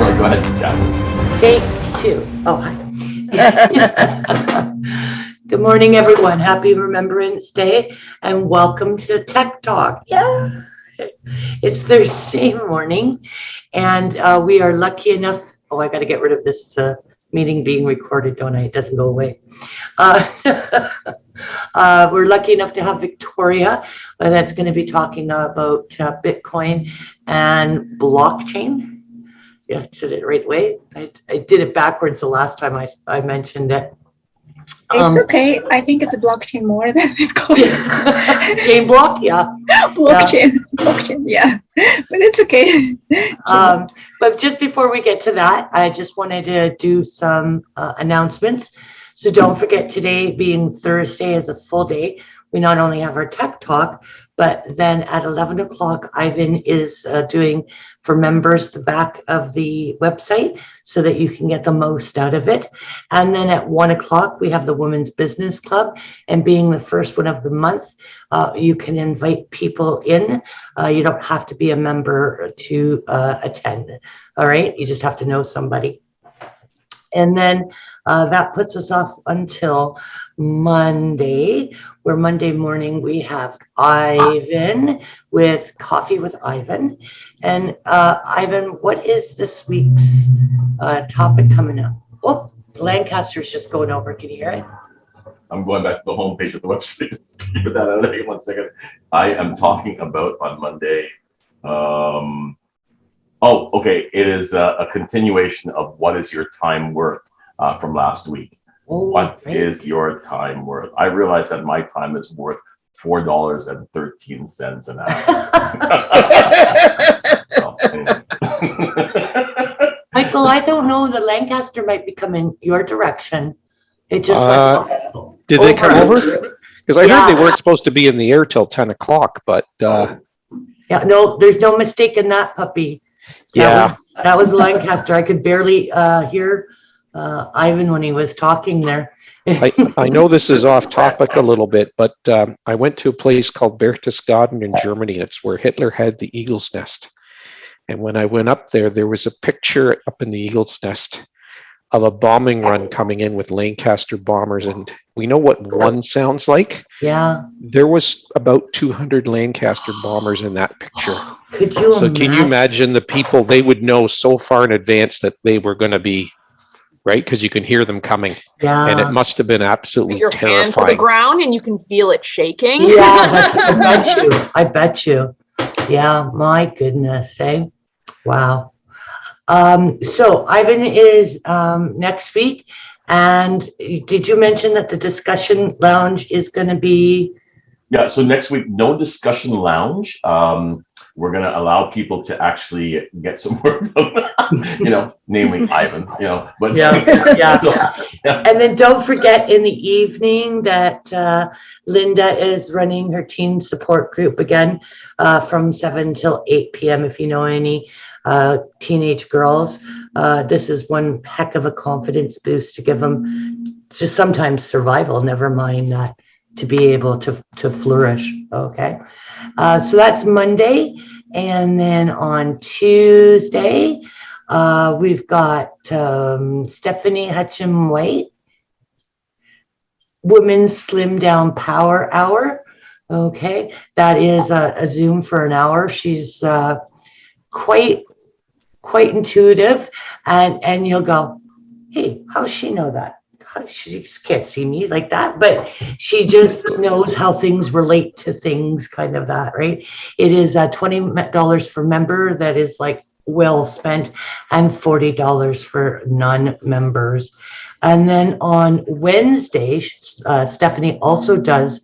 Sorry, go ahead, Kathryn. Take two. Oh, hi. Good morning, everyone. Happy Remembrance Day and welcome to Tech Talk. Yeah, it's Thursday morning and we are lucky enough. Oh, I got to get rid of this meeting being recorded, don't I? It doesn't go away. We're lucky enough to have Victoria that's going to be talking about Bitcoin and blockchain. Yeah, I said it right away. I did it backwards the last time I mentioned it. It's okay. I think it's a blockchain more than Bitcoin. Chain block, yeah. Blockchain, yeah. But it's okay. But just before we get to that, I just wanted to do some announcements. So don't forget, today being Thursday is a full day. We not only have our Tech Talk, but then at 11 o'clock, Ivan is doing for members the back of the website so that you can get the most out of it. And then at 1 o'clock, we have the Women's Business Club. And being the first one of the month, you can invite people in. You don't have to be a member to attend. All right, you just have to know somebody. And then that puts us off until Monday, where Monday morning we have Ivan with Coffee with Ivan. And Ivan, what is this week's topic coming up? Oh, Lancaster's just going over. Can you hear it? I'm going back to the homepage of the website. Keep that out of there 1 second. I am talking about on Monday. Oh, okay. It is a continuation of what is your time worth from last week. Oh, what great. is your time worth? I realize that my time is worth $4.13 an hour. Michael, I don't know. The Lancaster might be coming your direction. It just went did they come over? Because I heard they weren't supposed to be in the air till 10 o'clock, but yeah, no, there's no mistake in that, puppy. That was Lancaster. I could barely hear Ivan when he was talking there. I know this is off topic a little bit, but I went to a place called Berchtesgaden in Germany. It's where Hitler had the eagle's nest. And when I went up there, there was a picture up in the eagle's nest of a bombing run coming in with Lancaster bombers. And we know what one sounds like. Yeah. There was about 200 Lancaster bombers in that picture. Could you imagine? Can you imagine the people, they would know so far in advance that they were going to be, right? Because you can hear them coming. Yeah. And it must have been absolutely your hand to the terrifying. ground and you can feel it shaking. Yeah, I bet you. Yeah, my goodness, eh? Wow. So Ivan is next week. And did you mention that the discussion lounge is going to be? Yeah, so next week, no discussion lounge. We're going to allow people to actually get some work from, namely Ivan, but yeah. So, yeah. And then don't forget in the evening that Linda is running her teen support group again from 7 till 8 p.m. If you know any teenage girls, this is one heck of a confidence boost to give them just sometimes survival, never mind that, to be able to flourish. Okay. So that's Monday. And then on Tuesday, we've got Stephanie Hutcham-White, Women's Slim Down Power Hour. Okay. That is a Zoom for an hour. She's quite intuitive, and you'll go, hey, how does she know that? She can't see me like that, but she just knows how things relate to things, kind of that, right? It is $20 for member, that is like well spent, and $40 for non-members. And then on Wednesday, Stephanie also does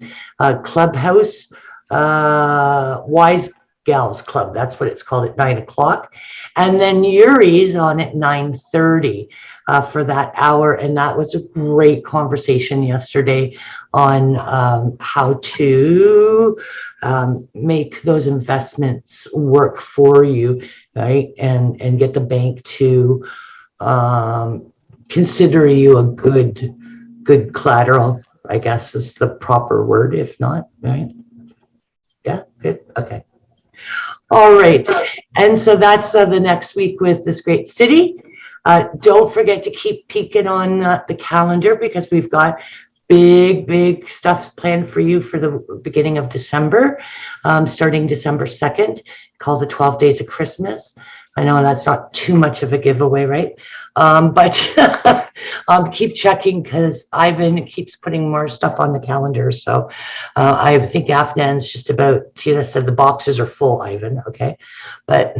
Clubhouse Wise Gals Club. That's what it's called, at 9 o'clock. And then Yuri's on at 9:30 for that hour. And that was a great conversation yesterday on how to make those investments work for you, right? And get the bank to consider you a good collateral, I guess is the proper word, if not, right? Yeah, good, okay. All right, And so that's the next week with this great city. Don't forget to keep peeking on the calendar because we've got big stuff planned for you for the beginning of December, starting December 2nd, called the 12 Days of Christmas. I know that's not too much of a giveaway, right? But keep checking because Ivan keeps putting more stuff on the calendar. So I think Afghan's just about, Tina said the boxes are full, Ivan, okay? But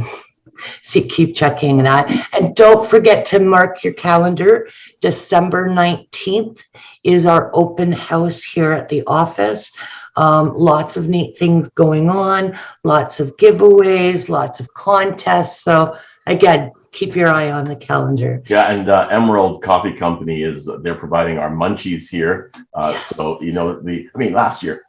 keep checking that. And don't forget to mark your calendar. December 19th is our open house here at the office. Lots of neat things going on, lots of giveaways, lots of contests. So again, keep your eye on the calendar. Yeah, and Emerald Coffee Company they're providing our munchies here. So last year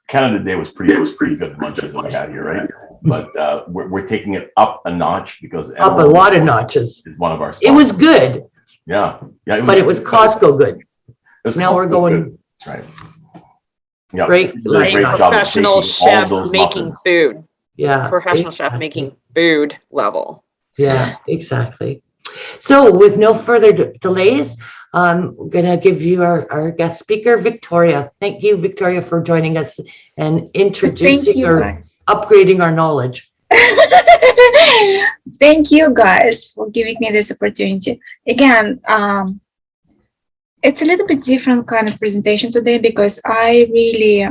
Canada Day was pretty good munchies that we had here, right? But we're taking it up a notch because Emerald up a lot of notches. Is one of our sponsors. It was good. Yeah. But it was Costco good. Now we're going. Good. That's right. Yeah, great professional chef making muffins. food. Yeah, professional chef making food level. Yeah, exactly. So with no further delays, I'm gonna give you our guest speaker, Victoria. Thank you, Victoria, for joining us and introducing or upgrading our knowledge. Thank you guys for giving me this opportunity. Again, it's a little bit different kind of presentation today because I really,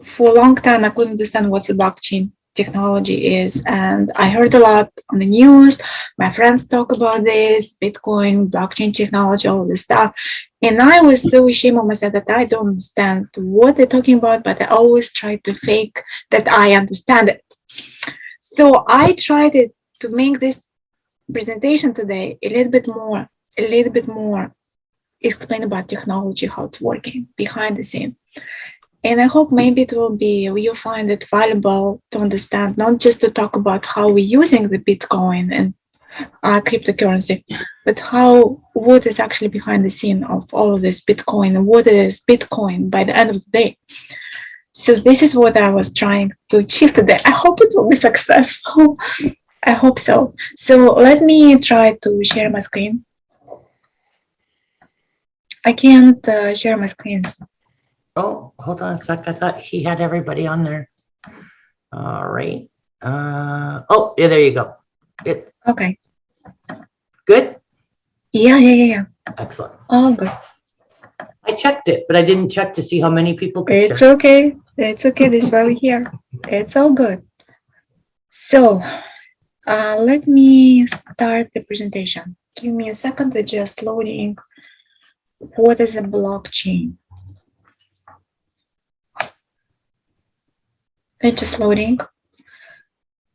for a long time, I couldn't understand what the blockchain technology is. And I heard a lot on the news. My friends talk about this, Bitcoin, blockchain technology, all this stuff. And I was so ashamed of myself that I don't understand what they're talking about, but I always try to fake that I understand it. So I tried to make this presentation today a little bit more explain about technology, how it's working behind the scene. And I hope maybe you'll find it valuable to understand, not just to talk about how we're using the Bitcoin and cryptocurrency, but what is actually behind the scene of all of this Bitcoin and what is Bitcoin by the end of the day. So this is what I was trying to achieve today. I hope it will be successful. I hope so. So let me try to share my screen. I can't share my screens. Oh, hold on a sec. I thought he had everybody on there. All right. Oh, yeah, there you go. Good. Okay. Good? Yeah. Excellent. All good. I checked it, but I didn't check to see how many people could It's share. okay. It's okay. This is why we're here. It's all good. So let me start the presentation. Give me a second to just loading. What is a blockchain? It's just loading.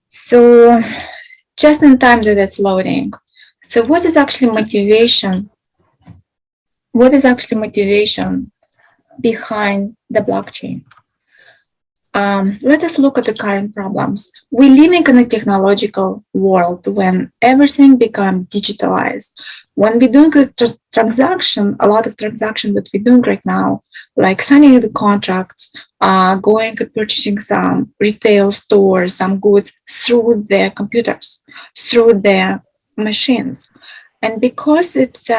So just in time that it's loading. So what is actually motivation? What is actually motivation behind the blockchain? Let us look at the current problems. We're living in a technological world when everything becomes digitalized. When we're doing a transaction, a lot of transactions that we're doing right now, like signing the contracts, going and purchasing some retail stores, some goods through their computers, through their machines. And because it's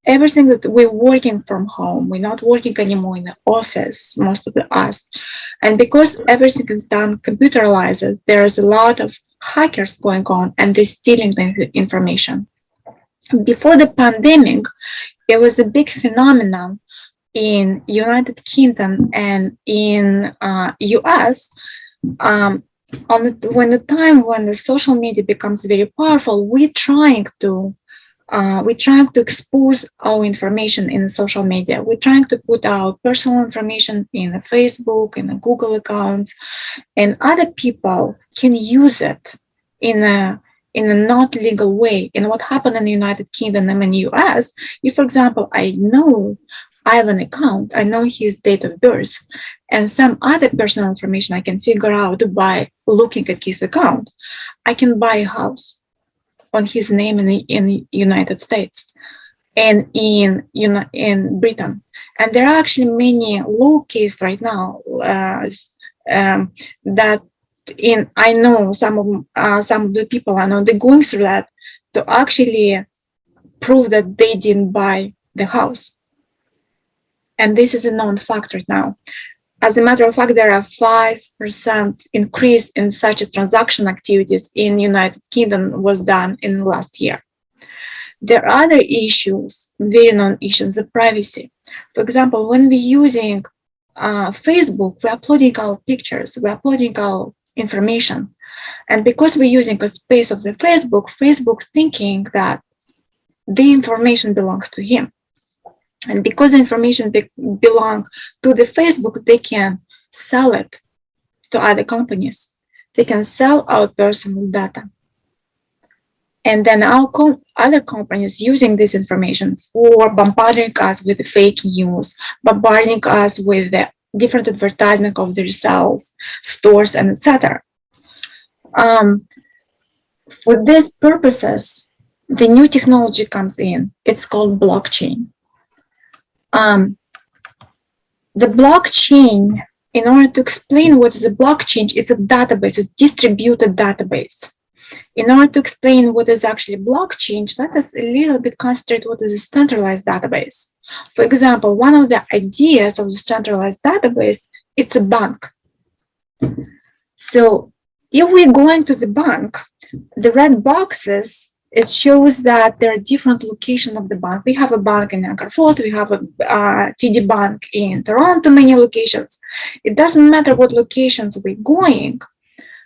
everything that we're working from home, we're not working anymore in the office, most of us. And because everything is done computerized, there's a lot of hackers going on and they're stealing the information. Before the pandemic, there was a big phenomenon in United Kingdom and in US when the social media becomes very powerful, we're trying to expose our information in the social media. We're trying to put our personal information in a Facebook, in a Google accounts, and other people can use it in a not legal way. And what happened in the United Kingdom and in the US, if, for example, I have an account, I know his date of birth, and some other personal information I can figure out by looking at his account, I can buy a house on his name in the United States and in Britain. And there are actually many law cases right now that I know some of the people I know, they're going through that to actually prove that they didn't buy the house. And this is a known fact right now. As a matter of fact, there are 5% increase in such a transaction activities in United Kingdom was done in last year. There are other issues, very known issues of privacy. For example, when we're using Facebook, we're uploading our pictures, we're uploading our information. And because we're using a space of the Facebook thinking that the information belongs to him. And because the information belongs to the Facebook, they can sell it to other companies. They can sell our personal data. And then our other companies using this information for bombarding us with fake news, bombarding us with the different advertisement of their sales, stores, and etc. For these purposes, the new technology comes in. It's called blockchain. The blockchain, in order to explain what is a blockchain, it's a database, it's a distributed database. In order to explain what is actually blockchain, let us a little bit concentrate what is a centralized database. For example, one of the ideas of the centralized database, it's a bank. So if we go into the bank, the red boxes, it shows that there are different locations of the bank. We have a bank in Niagara Falls, we have a TD Bank in Toronto, many locations. It doesn't matter what locations we're going,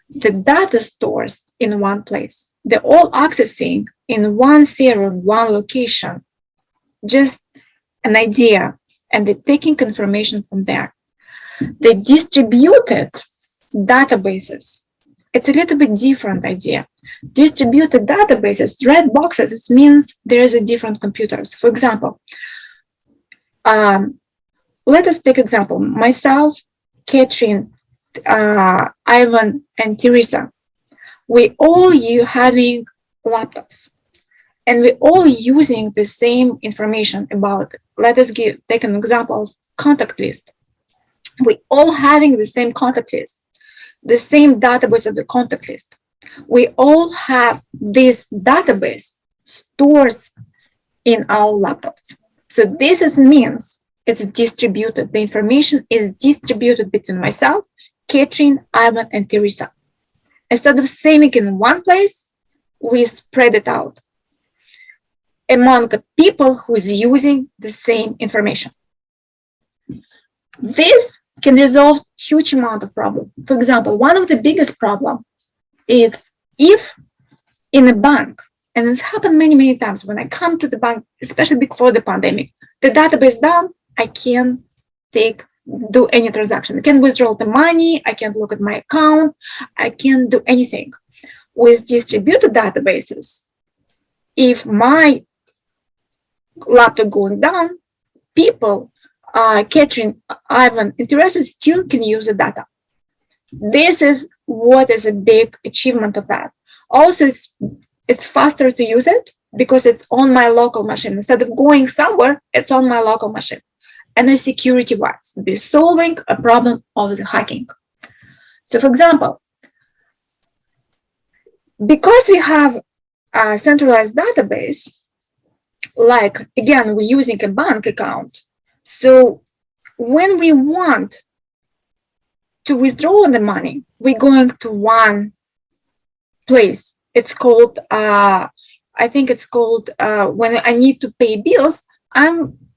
the data stores in one place. They're all accessing in one serial, one location, just an idea, and they're taking information from there. The distributed databases, it's a little bit different idea. Distributed databases, red boxes, it means there is a different computers. For example, let us take example, myself, Kathryn, Ivan, and Teresa. We all having laptops, and we're all using the same information about, let us take an example of contact list. We all having the same contact list, the same database of the contact list. We all have this database stores in our laptops. So this means it's distributed. The information is distributed between myself, Kathryn, Ivan, and Teresa. Instead of saving in one place, we spread it out among the people who is using the same information. This can resolve huge amount of problem. For example, one of the biggest problem is if in a bank, and it's happened many, many times when I come to the bank, especially before the pandemic, the database down, I can't do any transaction. I can't withdraw the money, I can't look at my account, I can't do anything. With distributed databases, if my laptop going down, people, Kathryn, Ivan, and Teresa still can use the data. This is what is a big achievement of that. Also, it's faster to use it because it's on my local machine. Instead of going somewhere, it's on my local machine. And the security-wise, they're solving a problem of the hacking. So for example, because we have a centralized database, like, again, we're using a bank account. So when we want to withdraw the money, we're going to one place. It's called, I think it's called, when I need to pay bills,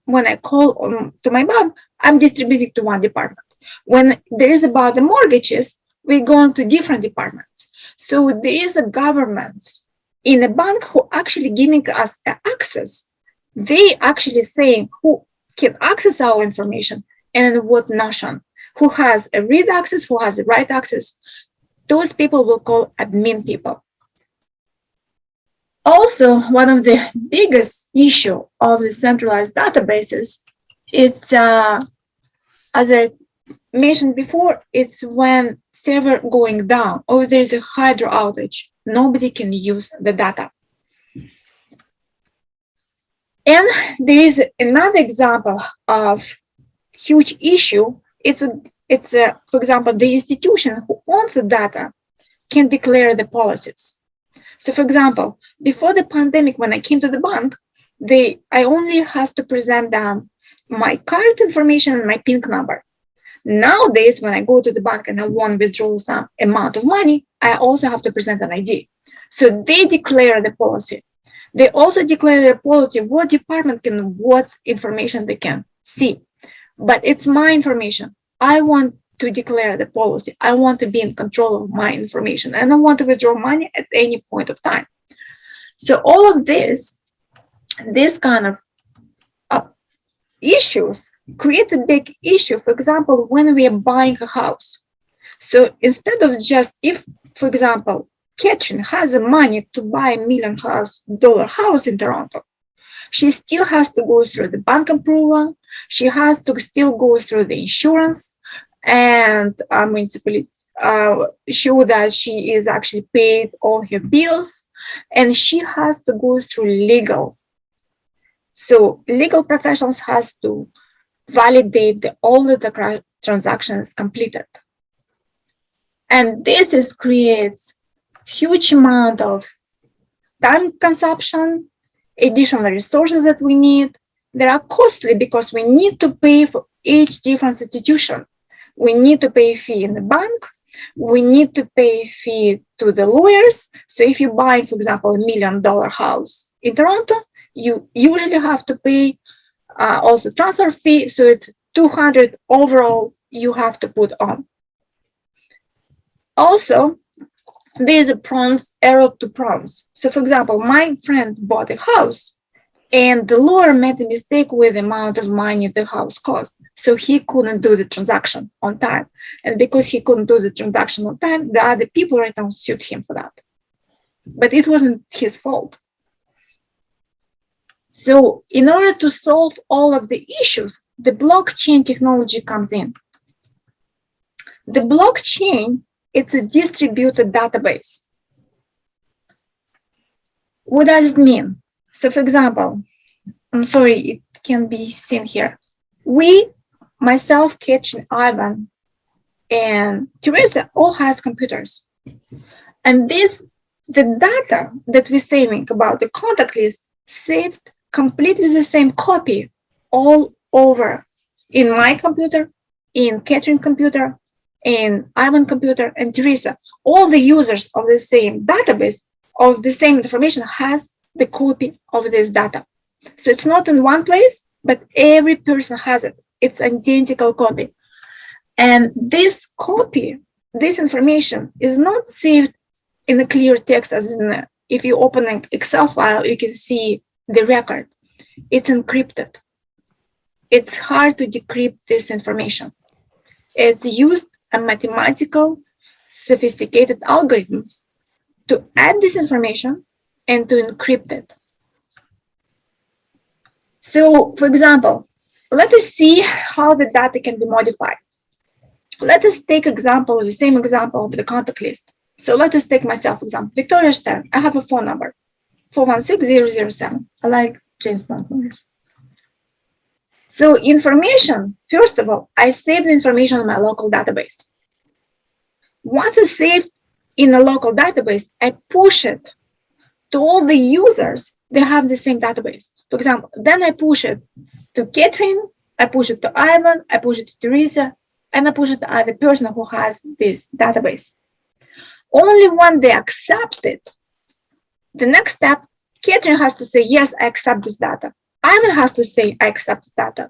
when I call to my bank, I'm distributing to one department. When there is about the mortgages, we're going to different departments. So there is a government in a bank who actually giving us access. They actually saying who can access our information and what notion, who has a read access, who has a write access. Those people will call admin people. Also, one of the biggest issue of the centralized databases, it's, as I mentioned before, it's when server going down or there's a hydro outage, nobody can use the data. And there is another example of huge issue. It's It's, for example, the institution who owns the data can declare the policies. So, for example, before the pandemic, when I came to the bank, I only has to present them my card information and my PIN number. Nowadays, when I go to the bank and I want to withdraw some amount of money, I also have to present an ID. So they declare the policy. They also declare their policy, what department can, what information they can see. But it's my information. I want to declare the policy. I want to be in control of my information, and I want to withdraw money at any point of time. So all of this kind of issues create a big issue. For example, when we are buying a house. So instead of just, if, for example, Kathryn has the money to buy $1 million house in Toronto, she still has to go through the bank approval. She has to still go through the insurance and municipality, show that she is actually paid all her bills, and she has to go through legal. So legal professionals has to validate that all of the transactions completed. And this creates huge amount of time consumption, additional resources that we need. They are costly because we need to pay for each different institution. We need to pay a fee in the bank. We need to pay a fee to the lawyers. So if you buy, for example, $1 million house in Toronto, you usually have to pay also transfer fee. So it's $200 overall you have to put on. Also, there's a error to pronouns. So for example, my friend bought a house and the lawyer made a mistake with the amount of money the house cost. So he couldn't do the transaction on time. And because he couldn't do the transaction on time, the other people right now sued him for that. But it wasn't his fault. So in order to solve all of the issues, the blockchain technology comes in. The blockchain, it's a distributed database. What does it mean? So for example, I'm sorry, it can be seen here. We, myself, Kathryn, Ivan, and Teresa all has computers. And the data that we're saving about the contact list saved completely the same copy all over in my computer, in Kathryn's computer, in Ivan's computer, and Teresa. All the users of the same database of the same information has the copy of this data. So it's not in one place, but every person has it. It's identical copy. And this copy, this information is not saved in a clear text as in if you open an Excel file, you can see the record. It's encrypted. It's hard to decrypt this information. It's used a mathematical, sophisticated algorithms to add this information and to encrypt it. So, for example, let us see how the data can be modified. Let us take the same example of the contact list. So let us take myself, for example, Victoris Shtern. I have a phone number, 416-007. I like James Bond movies. So information, first of all, I save the information in my local database. Once it's saved in a local database, I push it to all the users that have the same database. For example, then I push it to Kathryn, I push it to Ivan, I push it to Teresa, and I push it to other person who has this database. Only when they accept it, the next step, Kathryn has to say, yes, I accept this data. Ivan has to say, I accept the data.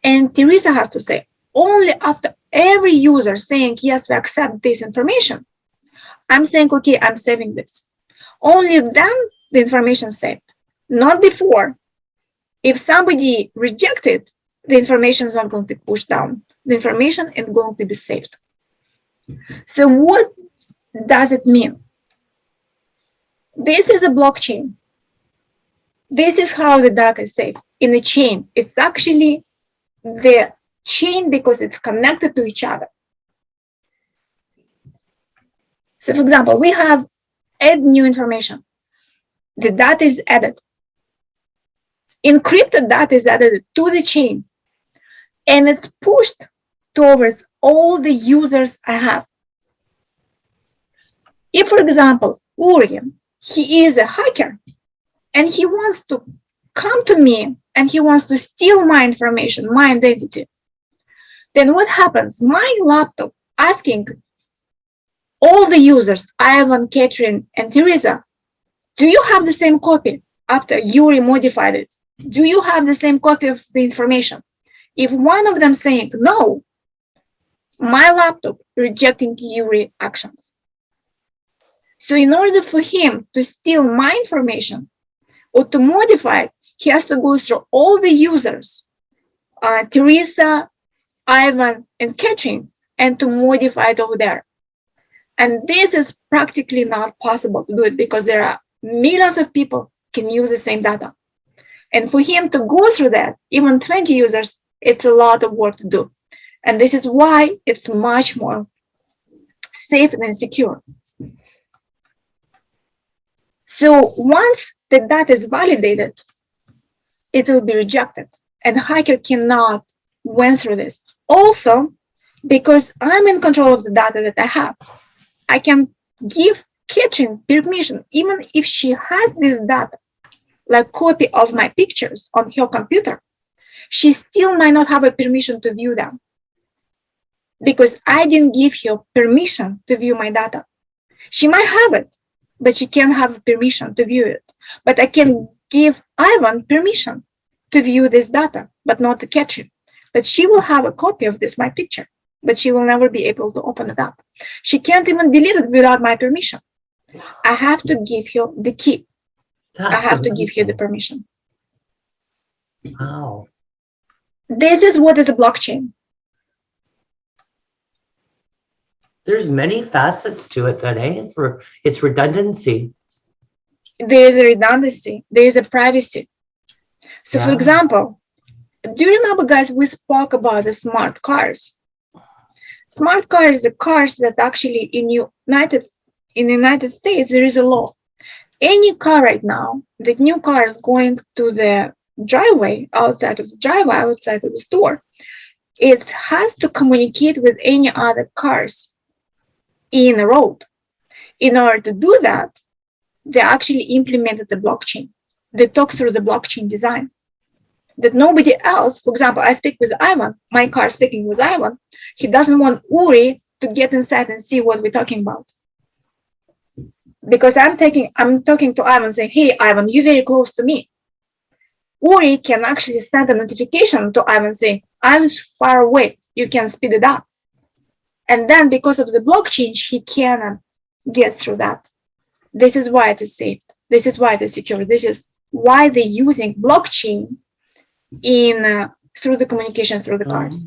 And Teresa has to say, only after every user saying, yes, we accept this information, I'm saying, okay, I'm saving this. Only then the information is saved, not before. If somebody rejected, the information is not going to be pushed down. The information is going to be saved. So what does it mean? This is a blockchain. This is how the data is saved in a chain. It's actually the chain because it's connected to each other. So for example, we have add new information. The data is added. Encrypted data is added to the chain and it's pushed towards all the users I have. If, for example, Uri, he is a hacker and he wants to come to me and he wants to steal my information, my identity, then what happens? My laptop asking all the users, Ivan, Kathryn, and Teresa, do you have the same copy after Uri modified it? Do you have the same copy of the information? If one of them saying no, my laptop rejecting Uri actions. So in order for him to steal my information or to modify it, he has to go through all the users, Teresa, Ivan, and Kathryn, and to modify it over there. And this is practically not possible to do it because there are millions of people can use the same data. And for him to go through that, even 20 users, it's a lot of work to do. And this is why it's much more safe and secure. So once the data is validated, it will be rejected. And the hacker cannot win through this. Also, because I'm in control of the data that I have, I can give Kathryn permission, even if she has this data, like copy of my pictures on her computer, she still might not have a permission to view them because I didn't give her permission to view my data. She might have it, but she can't have permission to view it. But I can give Ivan permission to view this data, but not to Kathryn. But she will have a copy of this, my picture, but she will never be able to open it up. She can't even delete it without my permission. I have to give her the key. I have to give her the permission. Wow. This is what is a blockchain. There's many facets to it then, eh? It's redundancy. There is a redundancy. There is a privacy. So for example, do you remember, guys, we spoke about the smart cars? Smart cars are cars that actually in the United States, there is a law. Any car right now, the new car is going to the driveway, outside of the store, it has to communicate with any other cars in the road. In order to do that, they actually implemented the blockchain. They talk through the blockchain design. That nobody else, for example, I speak with Ivan, my car speaking with Ivan, he doesn't want Uri to get inside and see what we're talking about. Because I'm talking to Ivan saying, hey, Ivan, you're very close to me. Uri can actually send a notification to Ivan saying, Ivan's far away, you can speed it up. And then because of the blockchain, he cannot get through that. This is why it is safe. This is why it is secure. This is why they're using blockchain through the communications through the cars.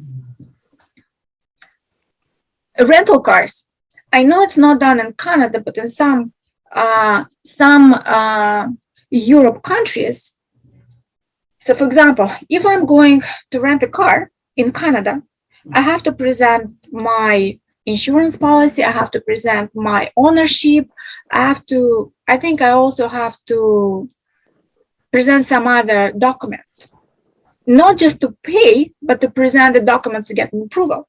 Rental cars. I know it's not done in Canada, but in some Europe countries. So for example, if I'm going to rent a car in Canada, I have to present my insurance policy. I have to present my ownership. I think I also have to present some other documents, not just to pay, but to present the documents to get an approval.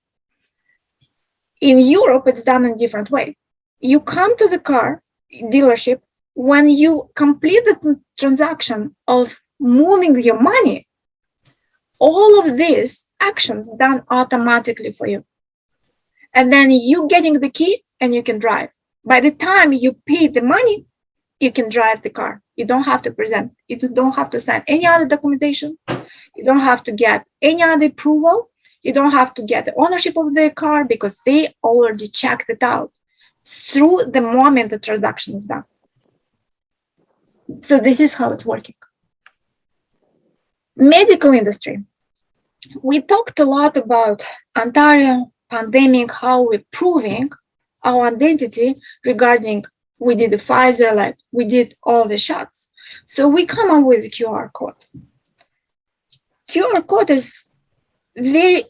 In Europe, it's done in a different way. You come to the car dealership when you complete the transaction of moving your money. All of these actions done automatically for you. And then you getting the key and you can drive. By the time you pay the money, you can drive the car. You don't have to present. You don't have to sign any other documentation. You don't have to get any other approval. You don't have to get the ownership of the car because they already checked it out through the moment the transaction is done. So this is how it's working. Medical industry. We talked a lot about Ontario pandemic, how we're proving our identity regarding we did the Pfizer, like we did all the shots. So we come up with a QR code. QR code is very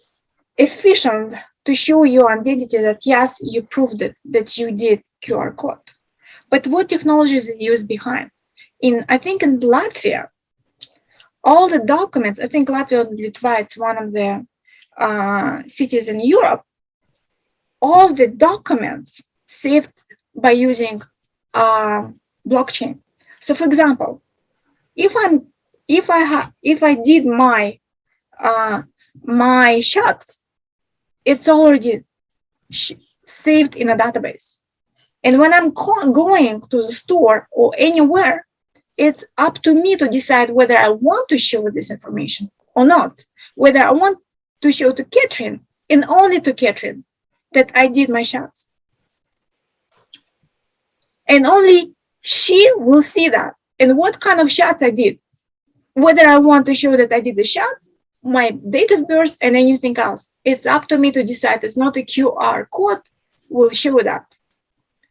efficient to show your identity that yes, you proved it, that you did QR code. But what technologies is used behind? I think in Latvia, all the documents, I think Latvia and Litva, it's one of the cities in Europe, all the documents saved by using blockchain. So, for example, if I did my shots, it's already saved in a database. And when I'm going to the store or anywhere, it's up to me to decide whether I want to show this information or not, whether I want to show to Kathryn and only to Kathryn that I did my shots. And only she will see that and what kind of shots I did, whether I want to show that I did the shots, my date of birth, and anything else. It's up to me to decide. It's not a QR code will show that.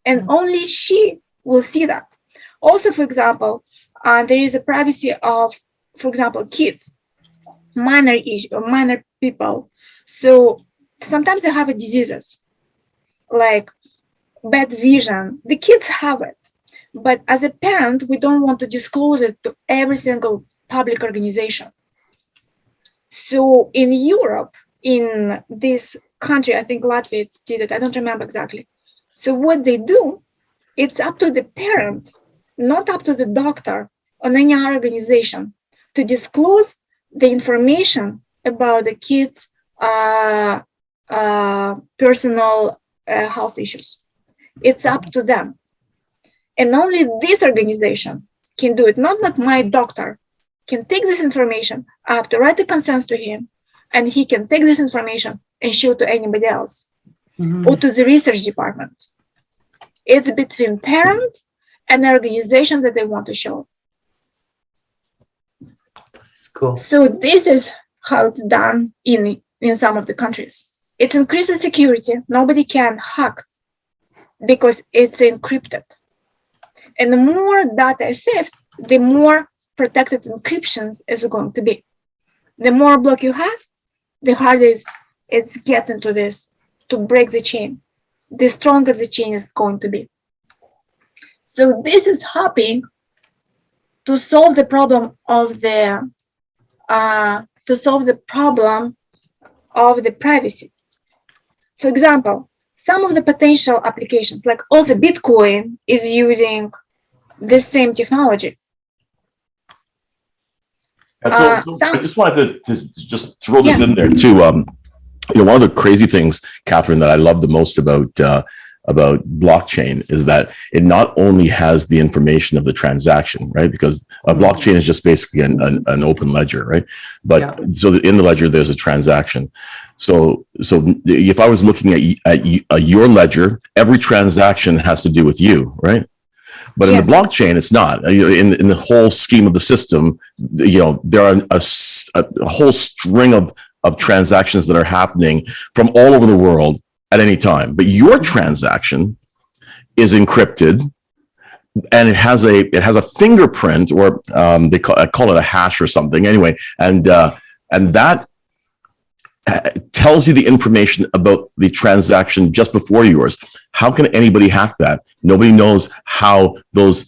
And only she will see that. Also, for example, there is a privacy of, for example, kids, minor people. So sometimes they have diseases like bad vision. The kids have it. But as a parent, we don't want to disclose it to every single public organization. So in Europe, in this country, I think Latvia did it, I don't remember exactly. So what they do, it's up to the parent, not up to the doctor or any organization to disclose the information about the kids' personal health issues. It's up to them. And only this organization can do it, not like my doctor can take this information. I have to write the consent to him, and he can take this information and show to anybody else or to the research department. It's between parent and the organization that they want to show. Cool. So this is how it's done in some of the countries. It increases security. Nobody can hack because it's encrypted. And the more data is saved, the more protected encryptions is going to be. The more block you have, the harder it's getting to this, to break the chain. The stronger the chain is going to be. So this is helping to solve the problem of the privacy. For example, some of the potential applications, like also Bitcoin, is using the same technology. So I just wanted to just throw this in there too. One of the crazy things, Kathryn, that I love the most about blockchain is that it not only has the information of the transaction, right? Because a blockchain is just basically an open ledger, right? But so in the ledger, there's a transaction. So if I was looking at your ledger, every transaction has to do with you, right? But in the blockchain, it's not. In the whole scheme of the system, there are a whole string of transactions that are happening from all over the world at any time. But your transaction is encrypted, and it has a fingerprint, or I call it a hash or something. Anyway, and that tells you the information about the transaction just before yours. How can anybody hack that? Nobody knows how those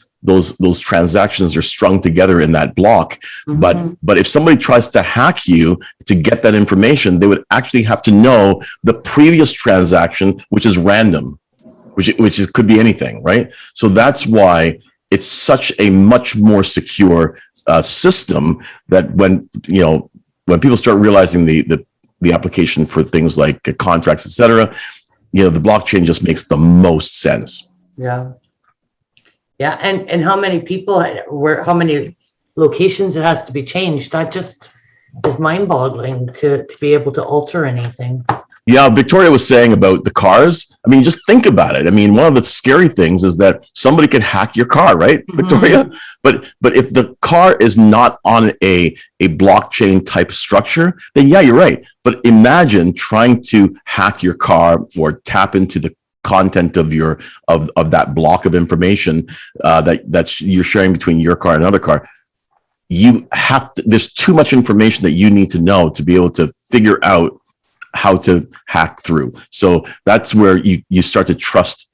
transactions are strung together in that block. But if somebody tries to hack you to get that information, they would actually have to know the previous transaction, which is random, which could be anything, right? So that's why it's such a much more secure system, that when people start realizing the application for things like contracts, et cetera, the blockchain just makes the most sense. Yeah. Yeah. And how many people, how many locations it has to be changed. That just is mind-boggling to be able to alter anything. Yeah, Victoria was saying about the cars. I mean, just think about it. I mean, one of the scary things is that somebody can hack your car, right, Victoria? But if the car is not on a blockchain type structure, then yeah, you're right. But imagine trying to hack your car or tap into the content of of that block of information that you're sharing between your car and another car. There's too much information that you need to know to be able to figure out how to hack through. So that's where you start to trust,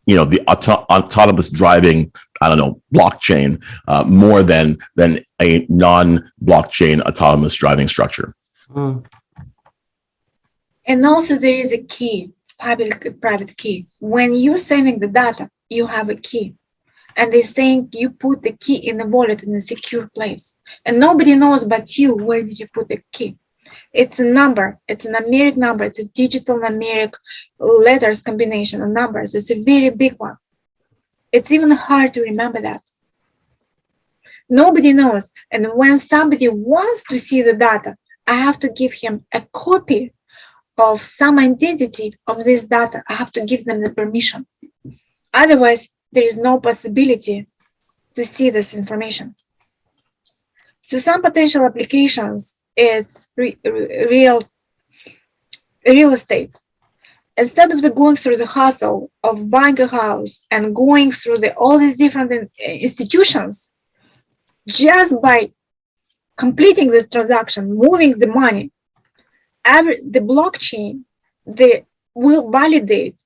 the autonomous driving, blockchain more than a non-blockchain autonomous driving structure. And also there is a key. private key. When you're saving the data, you have a key. And they're saying you put the key in a wallet in a secure place. And nobody knows but you where did you put the key. It's a number. It's a numeric number. It's a digital numeric letters combination of numbers. It's a very big one. It's even hard to remember that. Nobody knows. And when somebody wants to see the data, I have to give him a copy of some identity of this data. I have to give them the permission. Otherwise, there is no possibility to see this information. So some potential applications, it's real estate. Instead of going through the hustle of buying a house and going through all these different institutions, just by completing this transaction, moving the money, the blockchain, they will validate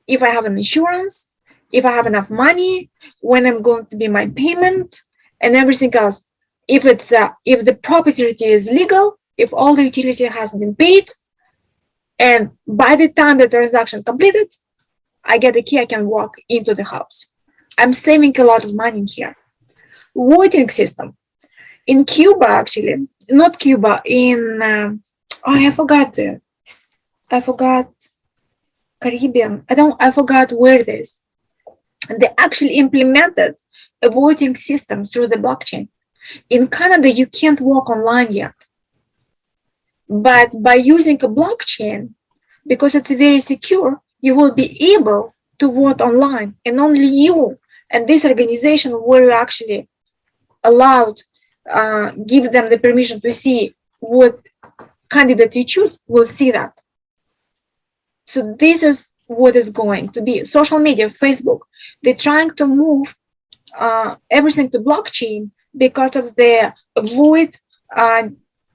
if I have an insurance, if I have enough money, when I'm going to be my payment, and everything else. If the property is legal, if all the utility has been paid, and by the time the transaction completed, I get the key, I can walk into the house. I'm saving a lot of money here. Voting system. In Cuba, actually, not Cuba, in, I forgot Caribbean. I forgot where it is. They actually implemented a voting system through the blockchain. In Canada, you can't walk online yet. But by using a blockchain, because it's very secure, you will be able to vote online, and only you and this organization will actually allowed, give them the permission to see what candidate you choose, will see that. So this is what is going to be. Social media, Facebook, they're trying to move everything to blockchain because of the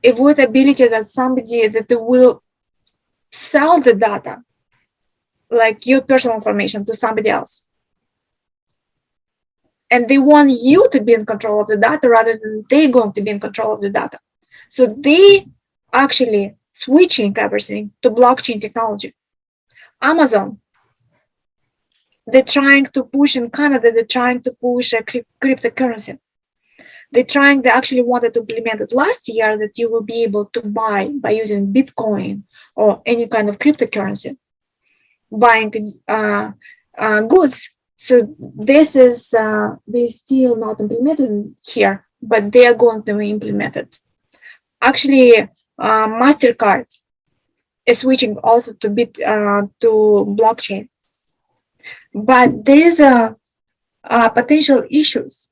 avoidability that somebody that will sell the data, like your personal information, to somebody else. And they want you to be in control of the data rather than they going to be in control of the data. So they actually switching everything to blockchain technology. Amazon, they're trying to push in Canada, they're trying to push a cryptocurrency. They actually wanted to implement it last year that you will be able to buy by using Bitcoin or any kind of cryptocurrency, buying goods. So this is, they still not implemented here, but they are going to implement it. Actually, MasterCard is switching also to blockchain. But there is a potential issues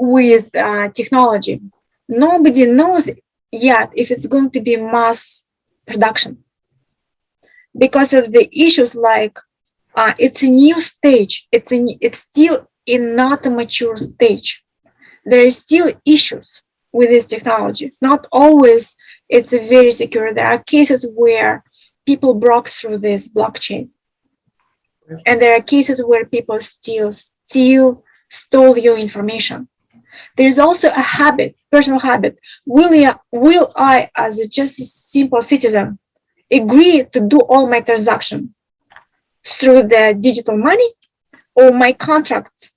with technology. Nobody knows yet if it's going to be mass production because of the issues like it's a new stage. It's still in not a mature stage. There is still issues with this technology. Not always it's a very secure. There are cases where people broke through this blockchain. And there are cases where people still stole your information. There is also a habit, personal habit. Will I, as just a simple citizen, agree to do all my transactions through the digital money, or my contracts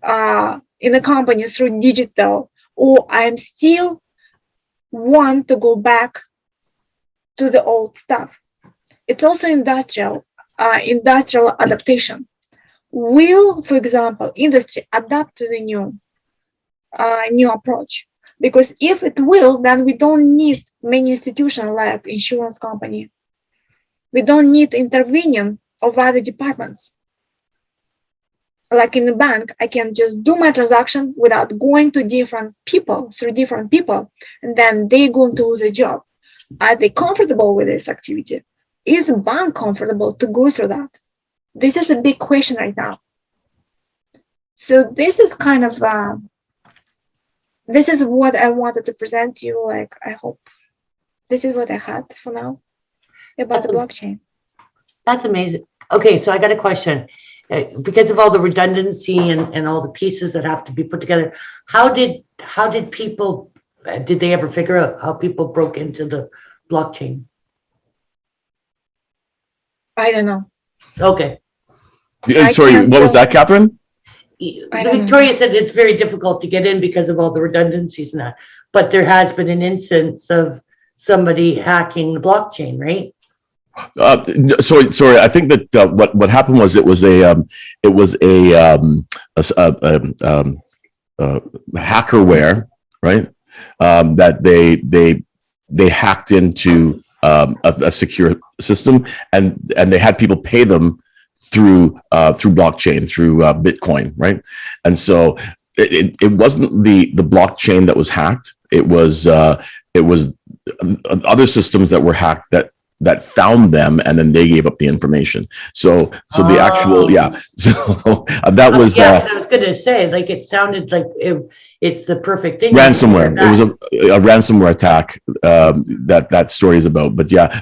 in a company through digital, or I'm still want to go back to the old stuff? It's also industrial adaptation. Will, for example, industry adapt to the new approach? Because if it will, then we don't need many institutions like insurance company. We don't need intervening of other departments. Like in the bank, I can just do my transaction without going to different people, and then they're going to lose a job. Are they comfortable with this activity? Is the bank comfortable to go through that? This is a big question right now. So this is kind of, this is what I wanted to present to you. Like, I hope this is what I had for now about the blockchain. That's amazing. Okay, so I got a question. Because of all the redundancy and all the pieces that have to be put together, how did people, did they ever figure out how people broke into the blockchain? I don't know. Okay. I Sorry, can't what was tell. that, Catherine? I don't know. Victoria said it's very difficult to get in because of all the redundancies and that, but there has been an instance of somebody hacking the blockchain, right? Sorry. I think that what happened was it was a hackerware, right? That they hacked into a secure system, and they had people pay them through blockchain, through Bitcoin, right? And so it wasn't the blockchain that was hacked. It was other systems that were hacked that found them, and then they gave up the information. So the actual, yeah. So that was Yeah, 'cause I was gonna say, like, it sounded like it's the perfect thing. ransomware. It was a ransomware attack that story is about. But yeah,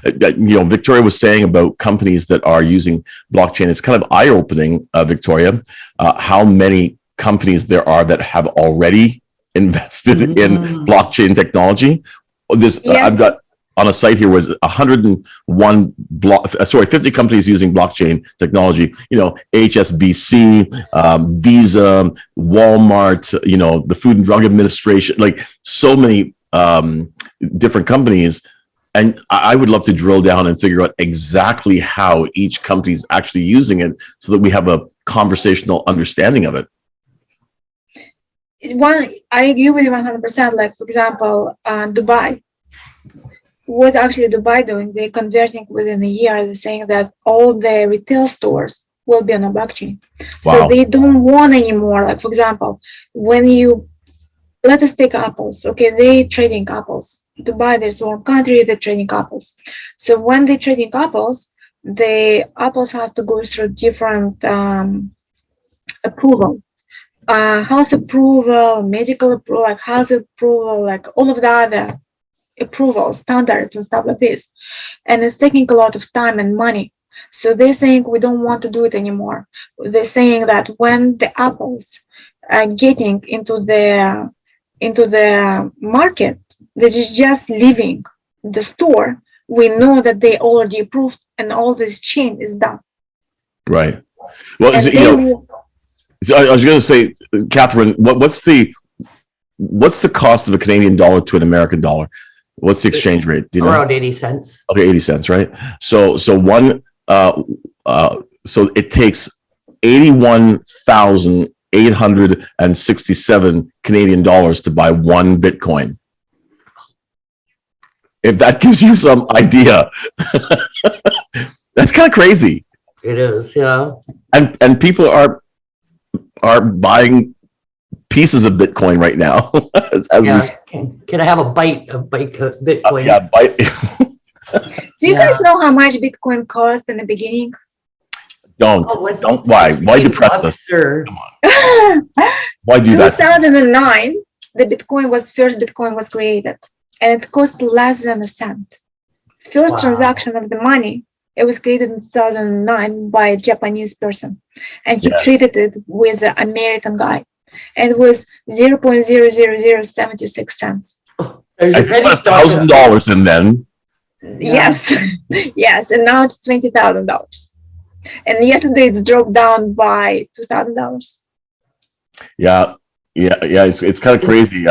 Victoria was saying about companies that are using blockchain. It's kind of eye-opening, Victoria, how many companies there are that have already invested in blockchain technology. I've got on a site here was 101 50 companies using blockchain technology. HSBC, Visa, Walmart, the Food and Drug Administration, like so many different companies. And I would love to drill down and figure out exactly how each company is actually using it, so that we have a conversational understanding of it. I agree with you 100%. Like, for example, Dubai. What actually Dubai doing? They're converting within a year. They're saying that all the retail stores will be on a blockchain. Wow. So they don't want anymore. Like, for example, let us take apples. Okay, they trading apples. Dubai, there's one country that trading apples. So when they trading apples, the apples have to go through different approval. House approval, medical approval, like house approval, like all of the other approval standards and stuff like this, and it's taking a lot of time and money. So they're saying we don't want to do it anymore. They're saying that when the apples are getting into the market, that is just leaving the store, we know that they already approved and all this chain is done. Right. Well, I was going to say, Catherine, what's the cost of a Canadian dollar to an American dollar? What's the exchange rate? Do you know? Around 80 cents. Okay, 80 cents, right? So it takes 81,867 Canadian dollars to buy one Bitcoin. If that gives you some idea, that's kind of crazy. It is, yeah. And people are buying pieces of Bitcoin right now. Can I have a bite of Bitcoin? Yeah, bite. Do you guys know how much Bitcoin cost in the beginning? Don't. Why depress us? Sure. Why do that? 2009, the first Bitcoin was created, and it cost less than a cent. First transaction of the money, it was created in 2009 by a Japanese person, and he traded it with an American guy, and it was 0.00076 cents. I put $1,000 in then. Yes, yes, and now it's $20,000. And yesterday it dropped down by $2,000. Yeah. It's kind of crazy.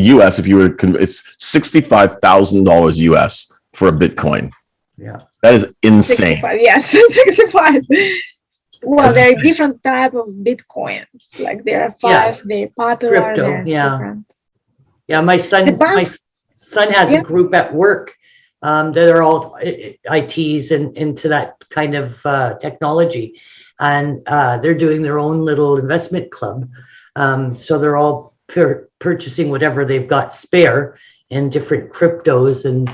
US, if you were, it's $65,000 US for a Bitcoin. Yeah, that is insane. 65, yes, 65. Well, there are different type of Bitcoins. Like there are five. They're popular. Crypto, different. Yeah, my son has a group at work that are all ITs and into that kind of technology, and they're doing their own little investment club. So they're all purchasing whatever they've got spare in different cryptos and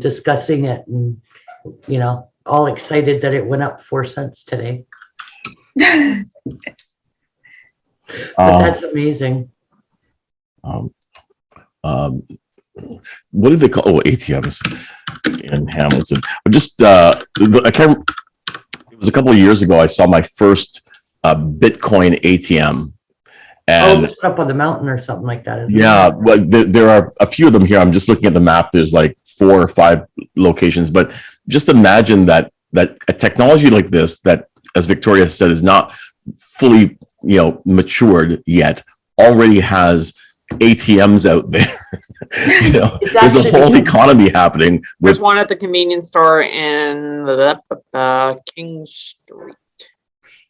discussing it, and all excited that it went up 4 cents today. But that's amazing. What do they call? Oh, ATMs in Hamilton. Just I can't. It was a couple of years ago. I saw my first Bitcoin ATM. And it's up on the mountain or something like that. Well, there are a few of them here. I'm just looking at the map. There's like 4 or 5 locations, but just imagine that that a technology like this, that as Victoria said, is not fully, matured yet, already has ATMs out there. There's a whole economy happening There's with. one at the convenience store in King Street,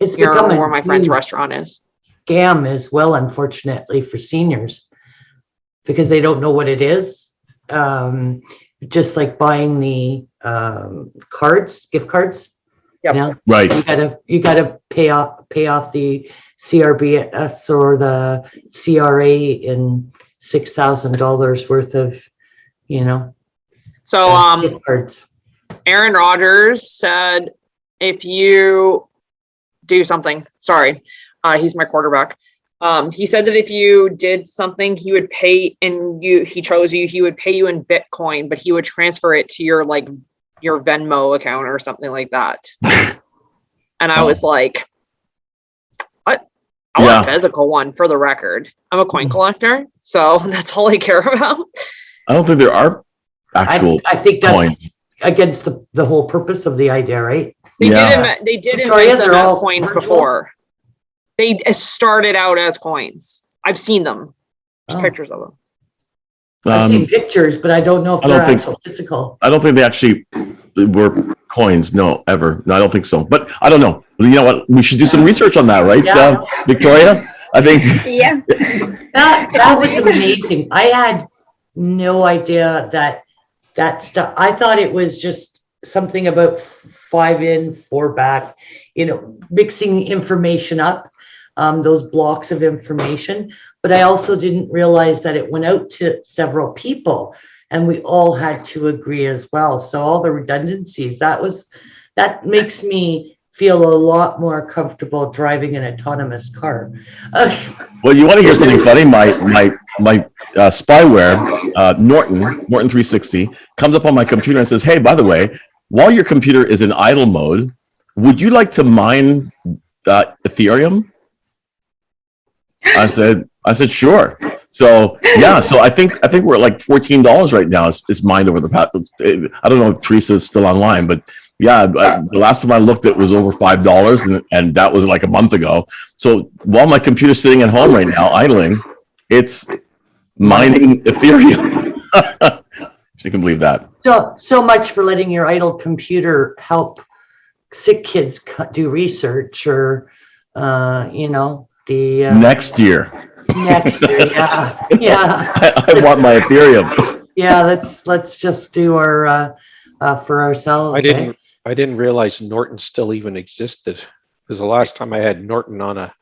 It's near becoming where my French restaurant is. Scam as well, unfortunately, for seniors, because they don't know what it is. Just like buying the gift cards. Yep. Right. You gotta pay off the CRBS or the CRA in $6,000 worth of, So, gift cards. Aaron Rodgers said, if you do something, sorry, he's my quarterback. He said that if you did something, he would pay, and he chose you, he would pay you in Bitcoin, but he would transfer it to your Venmo account or something like that. And I was like, what? I want a physical one, for the record. I'm a coin collector, so that's all I care about. I don't think there are actual I think that's coins. against the whole purpose of the idea, right? They Yeah. did Victoria, invent them they're as all coins virtual? before. They started out as coins. I've seen them. There's Oh. pictures of them. I've seen pictures, but I don't know if I don't they're think- actual physical. I don't think they actually were coins. No, ever. No, I don't think so. But I don't know. You know what? We should do some research on that, right, Yeah. Victoria? I think. Yeah. That was amazing. I had no idea that stuff. I thought it was just something about 5 in, 4 back, mixing information up, those blocks of information. But I also didn't realize that it went out to several people and we all had to agree as well. So all the redundancies, that makes me feel a lot more comfortable driving an autonomous car. Well, you want to hear something funny? My spyware, Norton 360, comes up on my computer and says, "Hey, by the way, while your computer is in idle mode, would you like to mine Ethereum?" I said, sure. So yeah, so I think we're at like $14 right now. It's mined over the past. I don't know if Teresa's still online, but yeah, the last time I looked, it was over $5, and that was like a month ago. So while my computer's sitting at home right now idling, it's mining Ethereum. If you can believe that. So much for letting your idle computer help sick kids do research or, the Next year, next year. Yeah. I want my Ethereum. Yeah. Let's just do our, for ourselves. I didn't realize Norton still even existed, because the last time I had Norton on a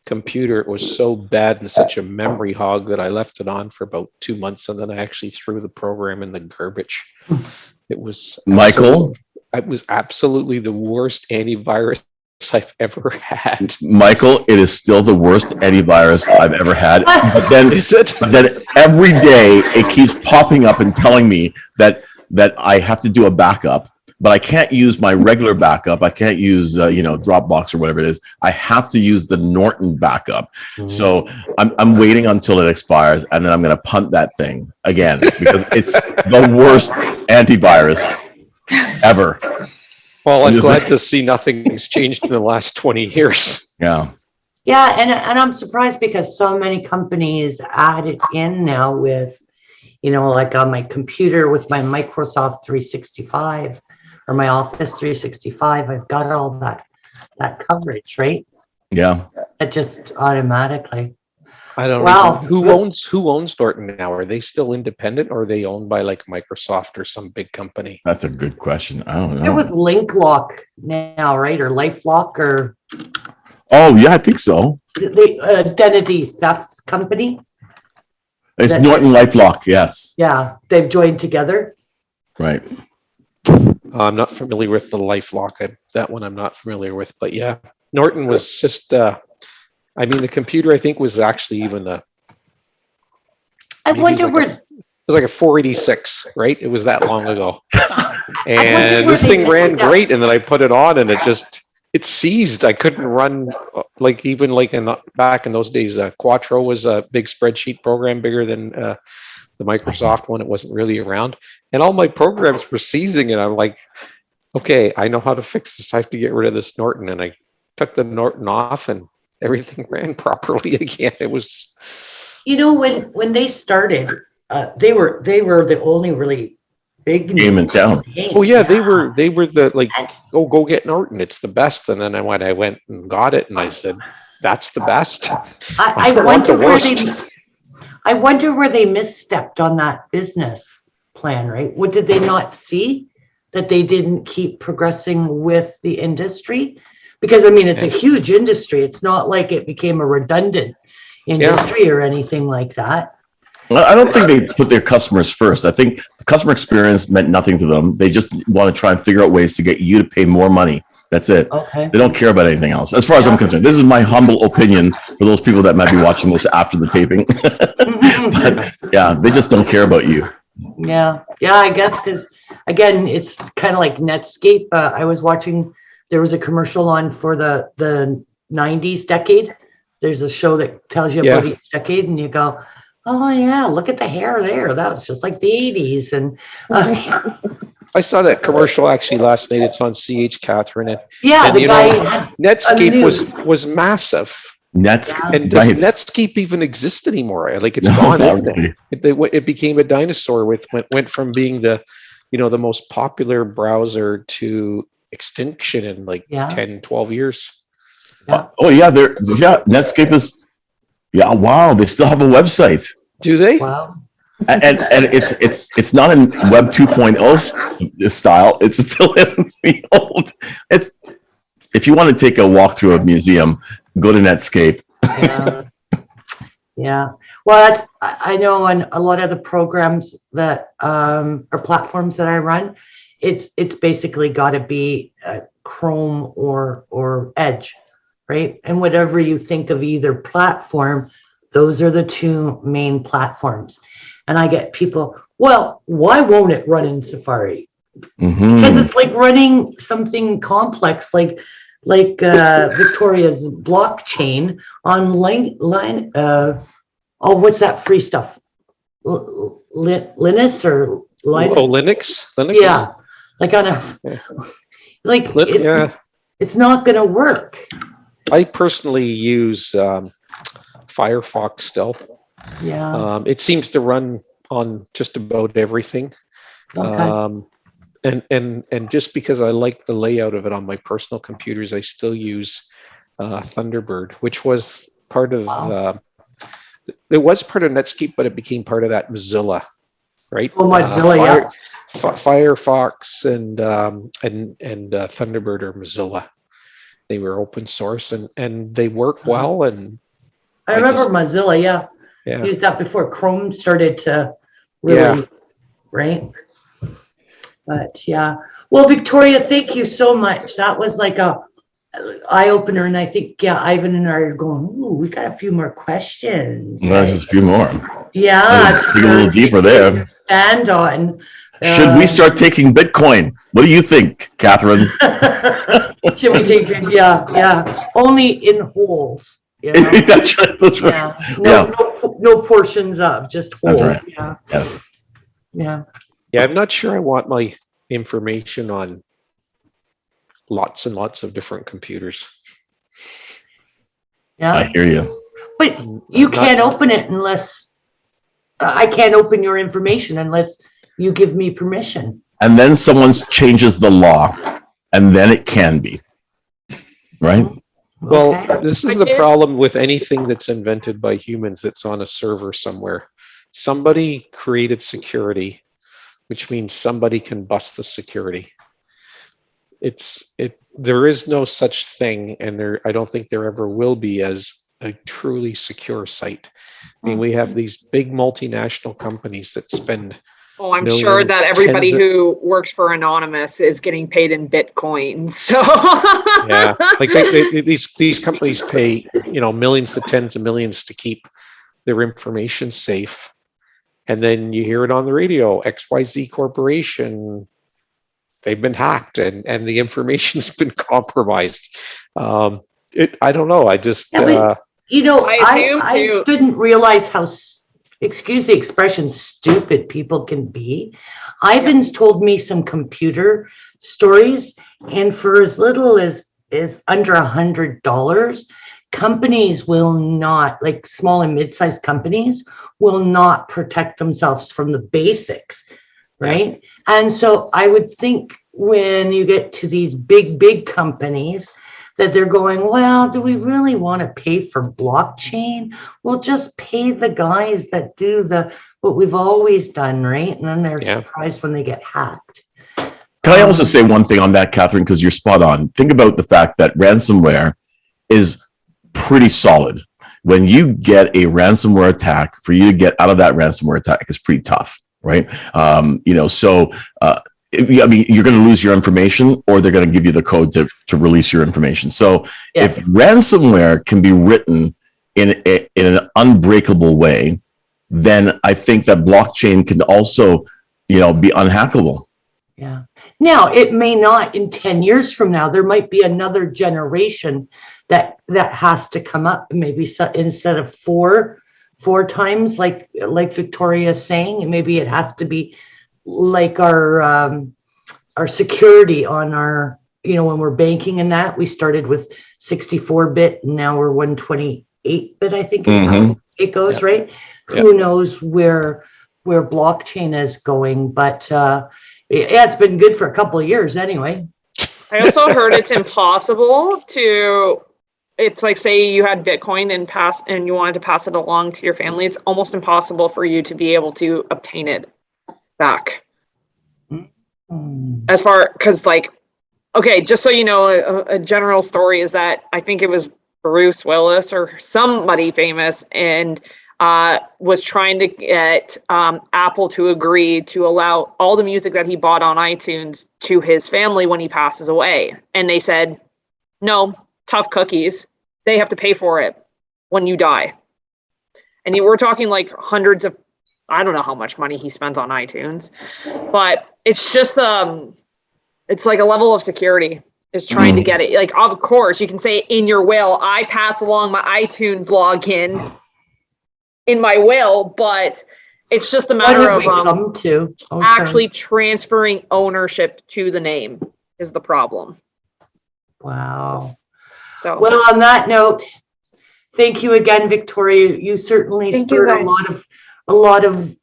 computer, it was so bad and such a memory hog that I left it on for about 2 months, and then I actually threw the program in the garbage. It was Michael? It was absolutely the worst antivirus I've ever had. Michael, it is still the worst antivirus I've ever had. But then, Is it? but then every day it keeps popping up and telling me that I have to do a backup, but I can't use my regular backup. I can't use Dropbox or whatever it is. I have to use the Norton backup. So I'm waiting until it expires, and then I'm going to punt that thing again because it's the worst antivirus ever. Well, I'm glad to see nothing's changed in the last 20 years. Yeah. Yeah. And I'm surprised because so many companies add it in now with, like on my computer with my Microsoft 365 or my Office 365, I've got all that coverage, right? Yeah. It just automatically. I don't Wow. know who owns Norton now. Are they still independent, or are they owned by like Microsoft or some big company? That's a good question. I don't know. It was LinkLock now, right? Or LifeLock or Oh, yeah, I think so. the identity theft company. It's Norton LifeLock. Yes. Yeah, they've joined together. Right. I'm not familiar with the LifeLock. That one I'm not familiar with, but yeah, Norton was just. The computer I think was actually even I wonder where. it was like a 486, right? It was that long ago, and where this they thing picked ran it up. great. And then I put it on, and it seized. I couldn't run back in those days. Quattro was a big spreadsheet program, bigger than the Microsoft one. It wasn't really around, and all my programs were seizing, and I'm like, okay, I know how to fix this. I have to get rid of this Norton. And I took the Norton off and everything ran properly again. It was, when they started, they were the only really big Game in town. game. oh yeah, they were the like, oh, go get Norton. It's the best. And then I went and got it and I said, that's the best. I don't want the wonder where worst. I wonder where they misstepped on that business plan, right? What did they not see that they didn't keep progressing with the industry? Because I mean, it's a huge industry. It's not like it became a redundant industry or anything like that. I don't think they put their customers first. I think the customer experience meant nothing to them. They just want to try and figure out ways to get you to pay more money. That's it. Okay. They don't care about anything else, as far as I'm concerned. This is my humble opinion for those people that might be watching this after the taping. But yeah, they just don't care about you. Yeah, I guess because again, it's kind of like Netscape. I was watching. There was a commercial on for the 90s decade. There's a show that tells you about each decade, and you go, "Oh yeah, look at the hair there. That was just like the 80s." And I saw that commercial actually last night. It's on CH, Kathryn. And, yeah, and the you guy know, had Netscape was massive. And does Netscape even exist anymore? Like it's gone, isn't it? It became a dinosaur went from being the most popular browser to extinction in like 10, 12 years. Yeah. Oh yeah, Netscape is wow, they still have a website. Do they? Wow. And it's not in Web 2.0 style. It's still in the old. It's if you want to take a walk through a museum, go to Netscape. Yeah. Well, I know on a lot of the programs that or platforms that I run, it's basically got to be Chrome or Edge, right? And whatever you think of either platform, those are the two main platforms. And I get people, well, why won't it run in Safari? Because it's like running something complex like Victoria's blockchain on line. What's that free stuff? Linux or Linux? Oh, Linux. Yeah, like on a it's not going to work. I personally use Firefox still. Yeah. It seems to run on just about everything. Okay. And just because I like the layout of it on my personal computers, I still use Thunderbird, which was part of it was part of Netscape, but it became part of that Mozilla, right? Oh, Mozilla, Firefox and Thunderbird are Mozilla. They were open source and they work well. And I remember Mozilla, used that before Chrome started to really, right? But well, Victoria, thank you so much. That was like a eye opener, and I think Ivan and I are going, ooh, we got a few more questions. There's just a few more. Yeah, dig a little deeper there. Stand on. Should we start taking Bitcoin? What do you think, Kathryn? Should we take it? Yeah. Only in wholes. That's right. That's right. No portions of, just whole. That's right. Yeah. Yes. Yeah. Yeah, I'm not sure I want my information on lots and lots of different computers. Yeah. I hear you. But you can't open it unless I can't open your information unless you give me permission. And then someone changes the law, and then it can be. Right? Well, this is the problem with anything that's invented by humans that's on a server somewhere. Somebody created security, which means somebody can bust the security. There is no such thing, and I don't think there ever will be, as a truly secure site. I mean, we have these big multinational companies that spend I'm sure that everybody who works for Anonymous is getting paid in Bitcoin. So yeah, like these companies pay millions to tens of millions to keep their information safe, and then you hear it on the radio: XYZ Corporation, they've been hacked, and the information's been compromised. I don't know. I just I didn't realize how, excuse the expression, stupid people can be. Ivan's told me some computer stories, and for as little as under $100, companies will not, like small and mid-sized companies, will not protect themselves from the basics, right? And so I would think when you get to these big companies that they're going, well, do we really want to pay for blockchain? We'll just pay the guys that do what we've always done, right? And then they're surprised when they get hacked. Can I also say one thing on that, Kathryn, because you're spot on. Think about the fact that ransomware is pretty solid. When you get a ransomware attack, for you to get out of that ransomware attack is pretty tough, right? I mean, you're going to lose your information, or they're going to give you the code to release your information. So if ransomware can be written in an unbreakable way, then I think that blockchain can also, be unhackable. Yeah. Now, it may not in 10 years from now. There might be another generation that has to come up, maybe instead of four times, like Victoria is saying, and maybe it has to be like our security on our, when we're banking and that, we started with 64-bit and now we're 128-bit, I think is how it goes, right? Who knows where blockchain is going, but it's been good for a couple of years anyway. I also heard it's impossible it's like, say you had Bitcoin and you wanted to pass it along to your family. It's almost impossible for you to be able to obtain it back. Because just so you know, a general story is that I think it was Bruce Willis or somebody famous and was trying to get Apple to agree to allow all the music that he bought on iTunes to his family when he passes away. And they said, no, tough cookies. They have to pay for it when you die. And we're talking like hundreds of, I don't know how much money he spends on iTunes, but it's just, it's like a level of security is trying to get it. Like, of course, you can say in your will, I pass along my iTunes login in my will, but it's just a matter of actually transferring ownership to the name is the problem. Wow. So, well, on that note, thank you again, Victoria. You certainly spurred a lot of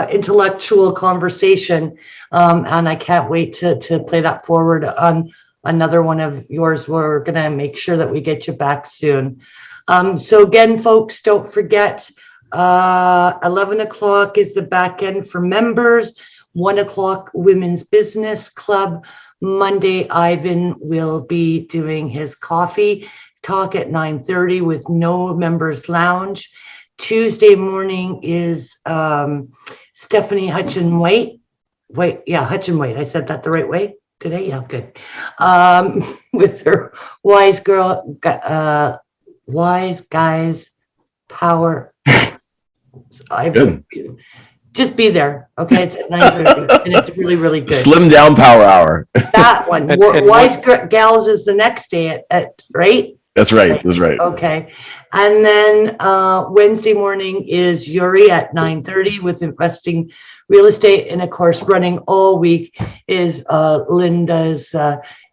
intellectual conversation, and I can't wait to play that forward on another one of yours. We're going to make sure that we get you back soon. So again, folks, don't forget, 11 o'clock is the back end for members, 1 o'clock Women's Business Club. Monday, Ivan will be doing his coffee talk at 9:30 with no members lounge. Tuesday morning is Stephanie Hutchin-White. Hutchin-White. I said that the right way today? Yeah, good. With her Wise Guys Power. Good. Just be there, okay? It's at 9:30, and it's really, really good. Slim down power hour. That one. Wise Gals is the next day at right? That's right. That's right. Okay. And then Wednesday morning is Yuri at 9:30 with Investing Real Estate. And of course, running all week is Linda's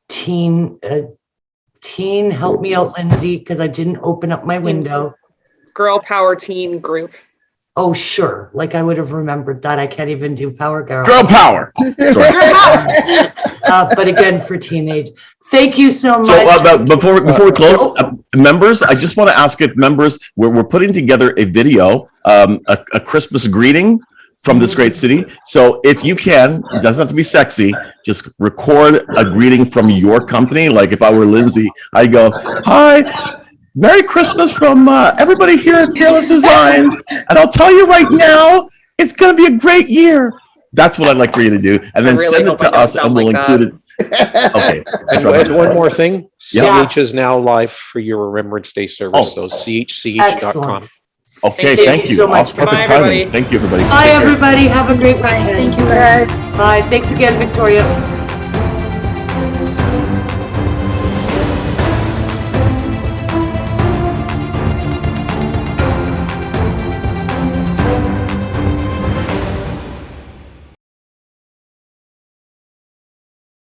teen. Help me out, Lindsay, because I didn't open up my window. Girl Power Teen Group. Oh, sure. Like I would have remembered that. I can't even do Power Girl. Girl Power. But again, for teenage. Thank you so much. So before we close, members, I just want to ask if members, we're putting together a video, a Christmas greeting from this great city. So if you can, it doesn't have to be sexy, just record a greeting from your company. Like if I were Lindsay, I'd go, hi. Merry Christmas from everybody here at Fearless Designs. And I'll tell you right now, it's going to be a great year. That's what I'd like for you to do. And then send it to us and we'll include it. Okay. And one more thing. CH is now live for your Remembrance Day service. So chch.com. Okay, thank you. So much. Bye, everybody. Thank you, everybody. Bye, everybody. Have a great weekend. Thank you, guys. Bye. Thanks again, Victoria.